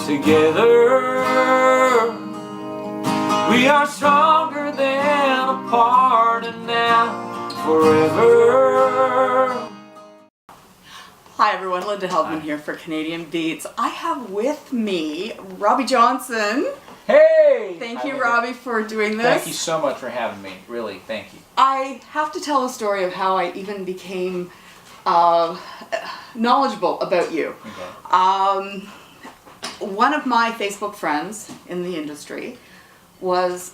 together. We are stronger than apart, and now forever. Hi everyone, Linda Heldman here for Canadian Beats. I have with me Robby Johnson. Hey! Thank you, Robby, for doing this. Thank you so much for having me. Really, thank you. I have to tell a story of how I even became knowledgeable about you. Okay. One of my Facebook friends in the industry was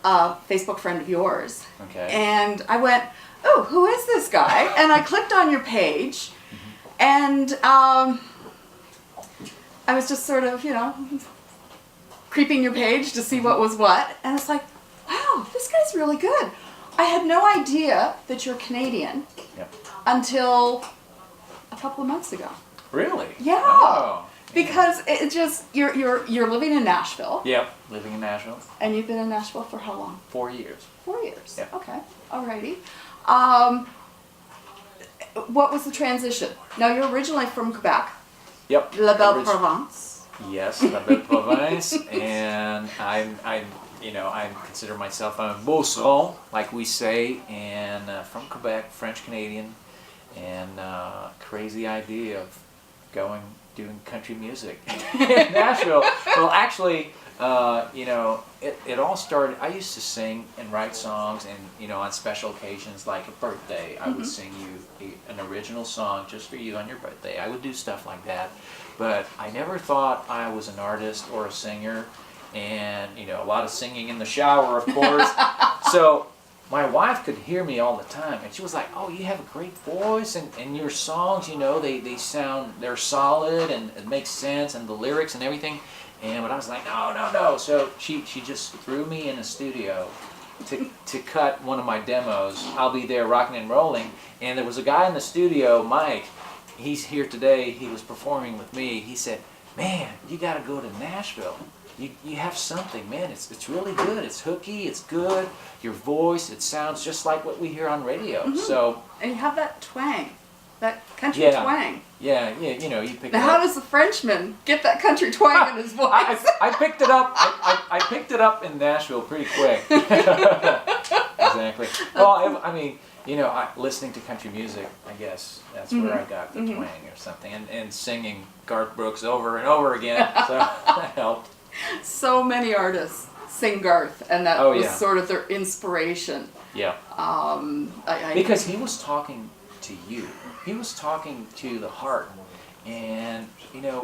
a Facebook friend of yours. Okay. And I went, oh, who is this guy? And I clicked on your page, and I was just sort of, creeping your page to see what was what. And it's like, wow, this guy's really good. I had no idea that you're Canadian until a couple of months ago. Really? Yeah. Oh. Because it just, you're living in Nashville. Yep, living in Nashville. And you've been in Nashville for how long? 4 years. 4 years. Yep. Okay. Alrighty. What was the transition? Now you're originally from Quebec. Yep. La Belle Province. Yes, La Belle Province, and I consider myself a beauceron, like we say, and from Quebec, French Canadian, and crazy idea of doing country music in Nashville. Well, actually, it all started. I used to sing and write songs, and on special occasions like a birthday, I would sing you an original song just for you on your birthday. I would do stuff like that, but I never thought I was an artist or a singer, and a lot of singing in the shower, of course. So my wife could hear me all the time, and she was like, oh, you have a great voice, and your songs, they're solid, and it makes sense, and the lyrics and everything. But I was like, no. So she just threw me in a studio to cut one of my demos. I'll Be There Rocking and Rolling. And there was a guy in the studio, Mike, he's here today, he was performing with me. He said, man, you got to go to Nashville. You have something, man. It's really good. It's hooky. It's good. Your voice, it sounds just like what we hear on radio. So, and you have that twang, that country twang. Yeah. You pick it up. Now, how does the Frenchman get that country twang in his voice? I picked it up. I picked it up in Nashville pretty quick. Exactly. Well, listening to country music, I guess that's where I got the twang or something, and singing Garth Brooks over and over again. So that helped. So many artists sing Garth, and that was sort of their inspiration. Yeah. Because he was talking to you. He was talking to the heart. And,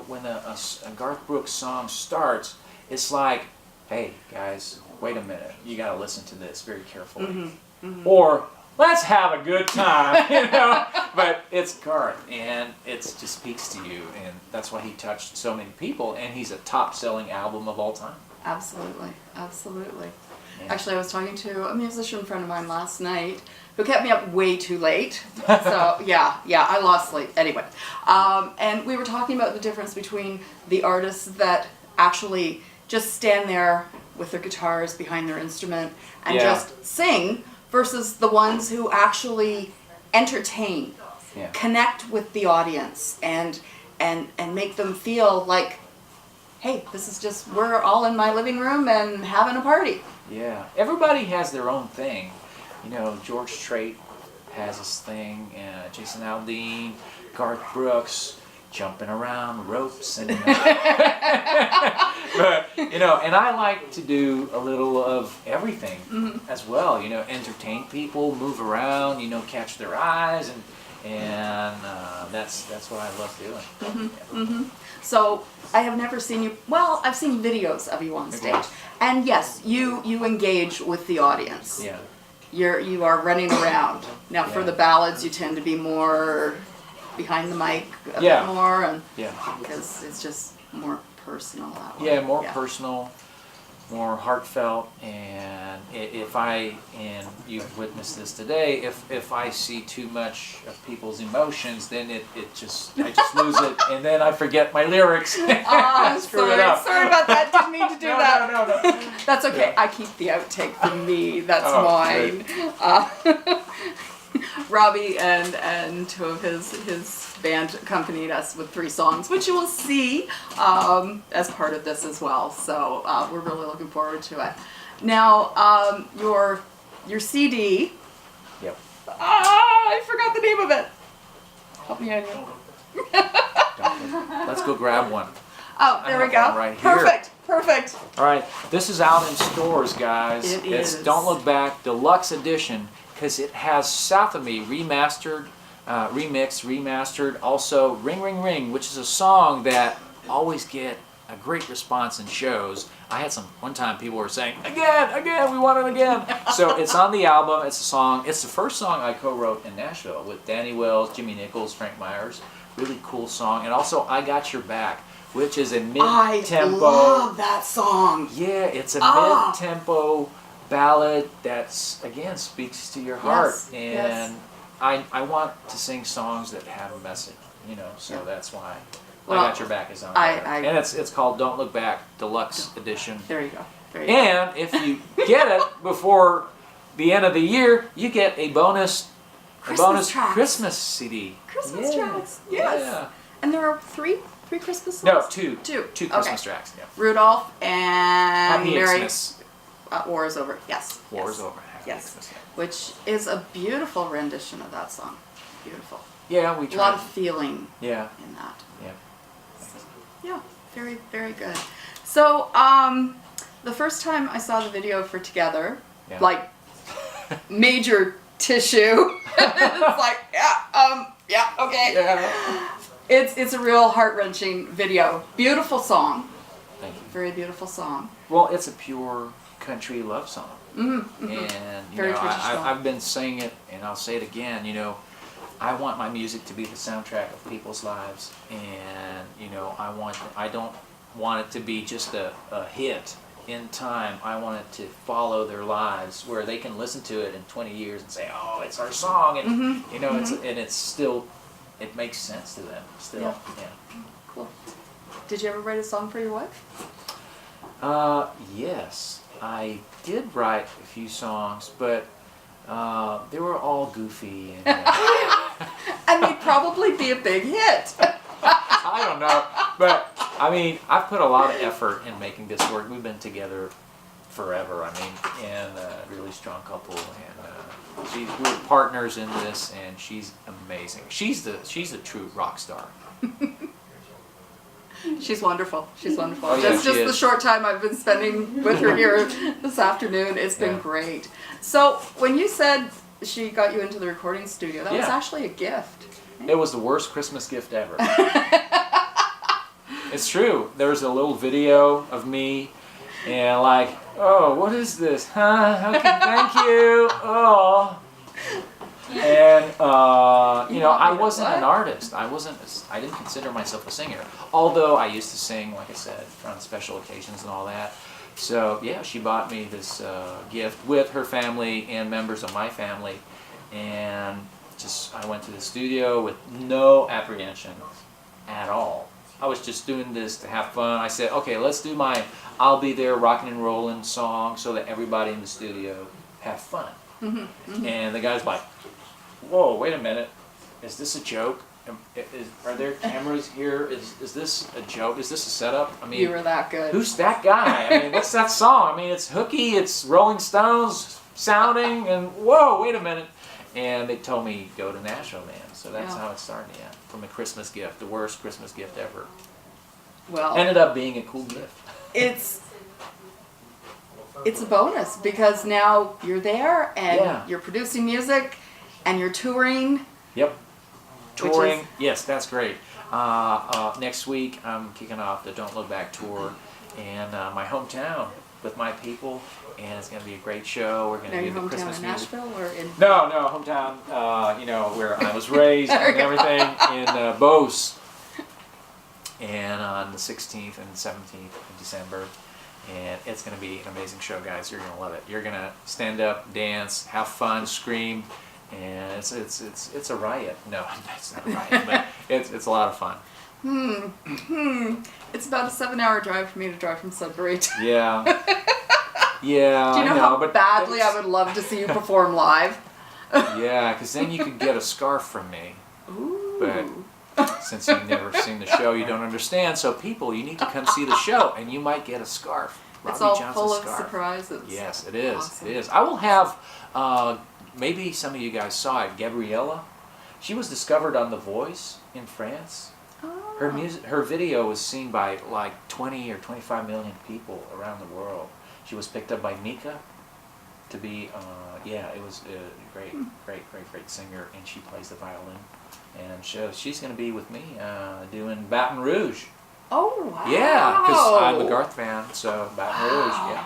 when a Garth Brooks song starts, it's like, hey, guys, wait a minute. You got to listen to this very carefully. Or, let's have a good time, But it's Garth, and it just speaks to you, and that's why he touched so many people, and he's a top-selling album of all time. Absolutely. Yeah. Actually, I was talking to a musician friend of mine last night who kept me up way too late. So, I lost sleep. Anyway, and we were talking about the difference between the artists that actually just stand there with their guitars behind their instrument and just sing versus the ones who actually entertain, connect with the audience, and make them feel like, hey, this is just, we're all in my living room and having a party. Yeah, everybody has their own thing. George Strait has his thing, Jason Aldean, Garth Brooks, jumping around ropes, and but and I like to do a little of everything as well. Entertain people, move around, catch their eyes, and that's what I love doing. So I have never seen you. Well, I've seen videos of you on stage, and yes, you engage with the audience. Yeah. You are running around. Now for the ballads, you tend to be more behind the mic a bit more, and because it's just more personal that way. Yeah, more personal, more heartfelt, and and you've witnessed this today, if I see too much of people's emotions, then I just lose it, and then I forget my lyrics. Oh, Screw it up. Sorry about that. Didn't mean to do that. No. That's okay. I keep the outtake for me. That's mine. Robby and two of his band accompanied us with 3 songs, which you will see as part of this as well. So we're really looking forward to it. Now, your CD. Yep. I forgot the name of it. Help me out here. Let's go grab one. Oh, there we go. Right here. Perfect. Perfect. All right, this is out in stores, guys. It's is. Don't Look Back Deluxe Edition because it has South of Me remastered, remixed, remastered. Also, Ring Ring Ring, which is a song that always get a great response in shows. I had one time people were saying, again, we want it again. So it's on the album. It's a song. It's the first song I co-wrote in Nashville with Danny Wells, Jimmy Nichols, Frank Myers. Really cool song. And also, I Got Your Back, which is a mid-tempo. I love that song. Yeah, it's a mid-tempo ballad that's, again, speaks to your heart. Yes, and yes. I want to sing songs that have a message, so that's why Well, I Got Your Back is on there. And it's called Don't Look Back Deluxe Edition. There you go. There you go. And if you get it before the end of the year, you get a bonus tracks. Christmas CD. Christmas tracks. Yes. Yeah. And there are three Christmas songs? No, two. Two. Two Christmas tracks. Yeah. Rudolph and Happy Mary. Xmas. War is Over. Yes. War is yes. Over. Happy Yes. Xmas, yeah. Which is a beautiful rendition of that song. Beautiful. Yeah, we A tried. lot of feeling Yeah. in that. Yeah. Yeah. Very, very good. So, the first time I saw the video for Together, Yeah. like major tissue. It's like, yeah, okay. Yeah. It's a real heart-wrenching video. Beautiful song. Thank you. Very beautiful song. Well, it's a pure country love song. Mm-hmm. And, Very traditional. I've been saying it, and I'll say it again, I want my music to be the soundtrack of people's lives. And, I don't want it to be just a hit in time. I want it to follow their lives where they can listen to it in 20 years and say, oh, it's our song. And, it's still, it makes sense to them still. Yeah. Cool. Did you ever write a song for your wife? Yes, I did write a few songs, but they were all goofy. And, And they'd probably be a big hit. I don't know, but I've put a lot of effort in making this work. We've been together forever. And a really strong couple, and we're partners in this, and she's amazing. She's the true rock star. She's wonderful. She's wonderful. Oh, yeah, just she the is. short time I've been spending with her here this afternoon, it's been great. So when you said she got you into the recording studio, that was actually a gift. It was the worst Christmas gift ever. It's true. There was a little video of me, and like, oh, what is this? Huh? Okay, thank you. Oh. And I wasn't an artist. I didn't consider myself a singer. Although I used to sing, like I said, on special occasions and all that. So yeah, she bought me this gift with her family and members of my family, and I went to the studio with no apprehension at all. I was just doing this to have fun. I said, okay, let's do my "I'll Be There" rockin' and rollin' song so that everybody in the studio have fun. Mm-hmm, mm-hmm. And the guy's like, whoa, wait a minute, is this a joke? Are there cameras here? Is this a joke? Is this a setup? You were that good. Who's that guy? What's that song? It's hooky, it's Rolling Stones sounding, and whoa, wait a minute. And they told me, go to Nashville, man. So that's how it started, from a Christmas gift, the worst Christmas gift ever. Well, ended up being a cool gift. It's a bonus because now you're there and you're producing music and you're touring. Yep. Touring, yes, that's great. Next week, I'm kicking off the Don't Look Back tour in my hometown with my people, and it's going to be a great show. We're going to do the Christmas music. Nashville or in? No, hometown. Where I was raised and everything in Beauce, and on the 16th and 17th of December. And it's going to be an amazing show, guys. You're going to love it. You're going to stand up, dance, have fun, scream. And it's a riot. No, it's not a riot, but it's a lot of fun. It's about a 7-hour drive for me to drive from Sudbury to... Yeah. Yeah. Do you know how badly I would love to see you perform live? Yeah, because then you could get a scarf from me. Ooh. But since you've never seen the show, you don't understand. So people, you need to come see the show, and you might get a scarf. It's Robby all Johnson's full of scarf. surprises. Yes, it is. Awesome. It is. I will have, maybe some of you guys saw it, Gabriella. She was discovered on The Voice in France. Oh. Her video was seen by like 20 or 25 million people around the world. She was picked up by Mika to be, it was a great singer, and she plays the violin. And she's going to be with me doing Baton Rouge. Oh, wow. Yeah, because I'm a Garth fan, so Baton Rouge, yeah.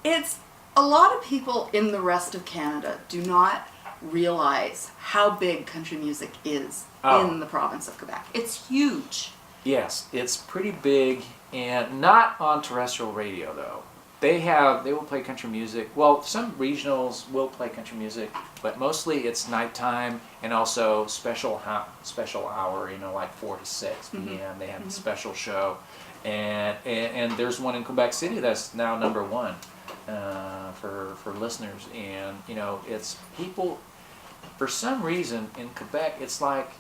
It's a lot of people in the rest of Canada do not realize how big country music is in the province of Quebec. It's huge. Yes, it's pretty big, and not on terrestrial radio though. They will play country music. Well, some regionals will play country music, but mostly it's nighttime and also special hour. Like 4 to 6 p.m. They have a special show, and there's one in Quebec City that's now #1 for listeners. And it's people. For some reason in Quebec, it's like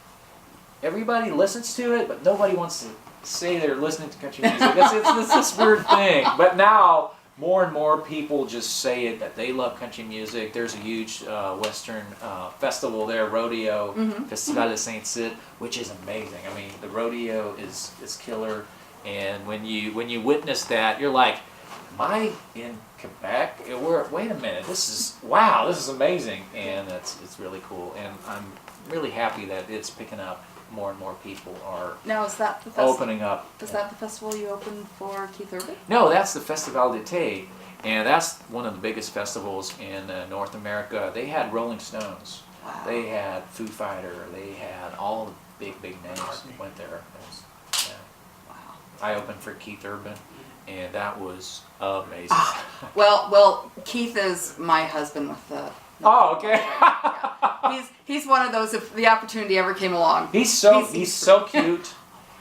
everybody listens to it, but nobody wants to say they're listening to country music. It's this weird thing. But now, more and more people just say it, that they love country music. There's a huge Western festival there, rodeo, Festival de Saint-Cyr, which is amazing. I mean, the rodeo is killer. And when you witness that, you're like, am I in Quebec? Wait a minute, this is amazing. And it's really cool. And I'm really happy that it's picking up. More and more people are Now, is that the festival? opening up. Is that the festival you opened for Keith Urban? No, that's the Festival d'été, and that's one of the biggest festivals in North America. They had Rolling Stones, they had Foo Fighter, they had all the big names went there. Wow. I opened for Keith Urban, and that was amazing. Well, Keith is my husband with the. Oh, okay. He's one of those. If the opportunity ever came along, He's so cute.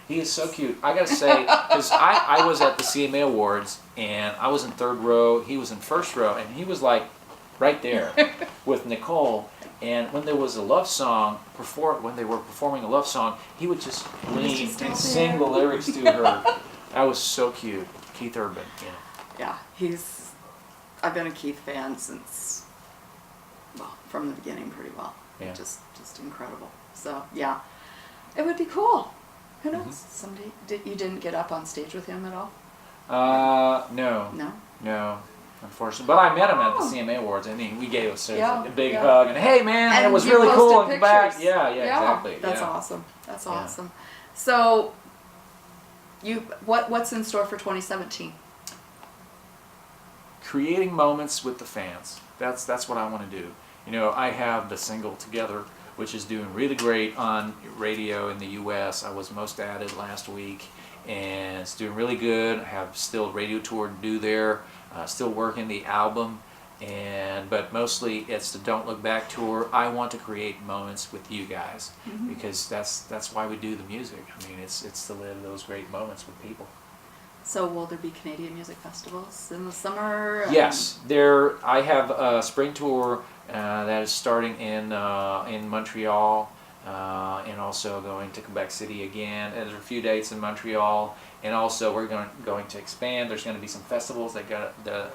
He is so cute. I gotta say, because I was at the CMA Awards and I was in 3rd row. He was in 1st row, and he was like right there with Nicole. And when there was a love song, when they were performing a love song, he would just lean and sing the lyrics to her. That was so cute. Keith Urban. Yeah, I've been a Keith fan since. Well, from the beginning, pretty well. Yeah. Just incredible. So yeah, it would be cool. Who knows? Someday, you didn't get up on stage with him at all? No, unfortunately. But I met him at the CMA Awards, and we gave us a big Yeah. hug, and hey man, And it was you really cool posted in back. pictures. Yeah, exactly. That's awesome. That's awesome. So, what's in store for 2017? Creating moments with the fans. That's what I want to do. I have the single Together, which is doing really great on radio in the U.S. I was most added last week, and it's doing really good. I have still a radio tour to do there, still working the album, but mostly it's the Don't Look Back tour. I want to create moments with you guys, because that's why we do the music. I mean, it's to live those great moments with people. So will there be Canadian music festivals in the summer? Yes, I have a spring tour that is starting in Montreal, and also going to Quebec City again. And there's a few dates in Montreal, and also we're going to expand. There's going to be some festivals that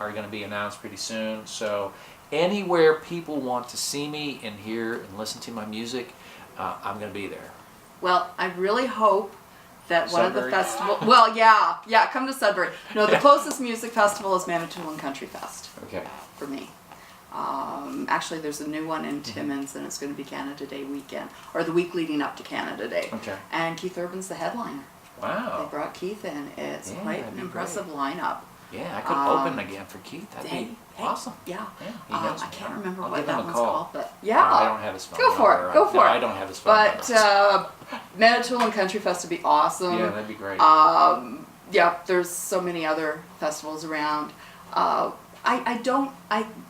are going to be announced pretty soon. So anywhere people want to see me and hear and listen to my music, I'm going to be there. Well, I really hope that one Sudbury? of the festivals. Well, yeah, come to Sudbury. No, the closest music festival is Manitoulin Country Fest. Okay. For me. Actually, there's a new one in Timmins, and it's going to be Canada Day weekend, or the week leading up to Canada Day. Okay. And Keith Urban's the headliner. Wow. They brought Keith in. It's quite an impressive lineup. Yeah, I could open again for Keith. That'd be awesome. Yeah. He knows I me. can't remember I'll what give him that a one's call. called, but yeah. I don't have his phone Go for number. it. Go for it. I don't have his phone But number. Manitoulin Country Fest would be awesome. Yeah, that'd be great. Yeah, there's so many other festivals around.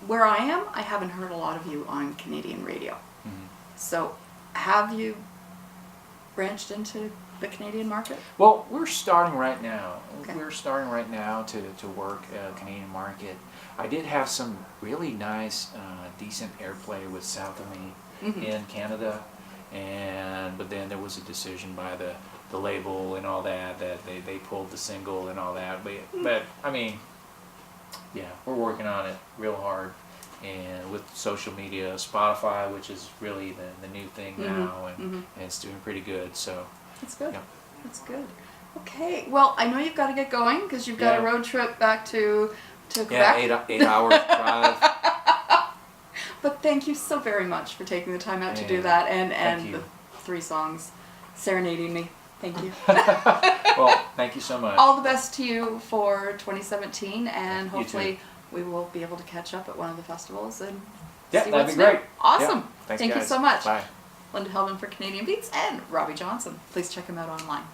Where I am, I haven't heard a lot of you on Canadian radio. So, have you branched into the Canadian market? Well, we're starting right now. Okay. We're starting right now to work Canadian market. I did have some really nice, decent airplay with South of Me in Canada, but then there was a decision by the label and all that they pulled the single and all that. But I mean, yeah, we're working on it real hard. And with social media, Spotify, which is really the new thing now, and it's doing pretty good. So That's good. yeah. That's good. Okay. Well, I know you've got to get going because you've got a road trip back to Quebec. Yeah, 8 hours drive. But thank you so very much for taking the time out to do Yeah. that Thank and you. the 3 songs serenading me. Thank you. Well, thank you so much. All the best to you for 2017, and You too. hopefully we will be able to catch up at one of the festivals and Yeah, see that'd what's be great. new. Awesome. Yeah. Thanks, Thank you guys. so much. Bye. Linda Heldman for Canadian Beats and Robby Johnson. Please check him out online.